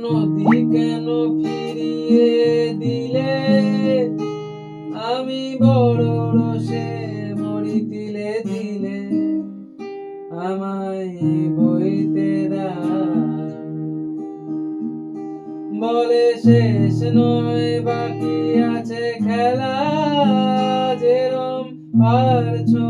নদী কেন ফিরিয়ে দিলে? আমি বড় রসে মরি তিলে তিলে, আমায় বইতে দাও। বলে শেষ নয়, বাকি আছে খেলা, যেরম পারছো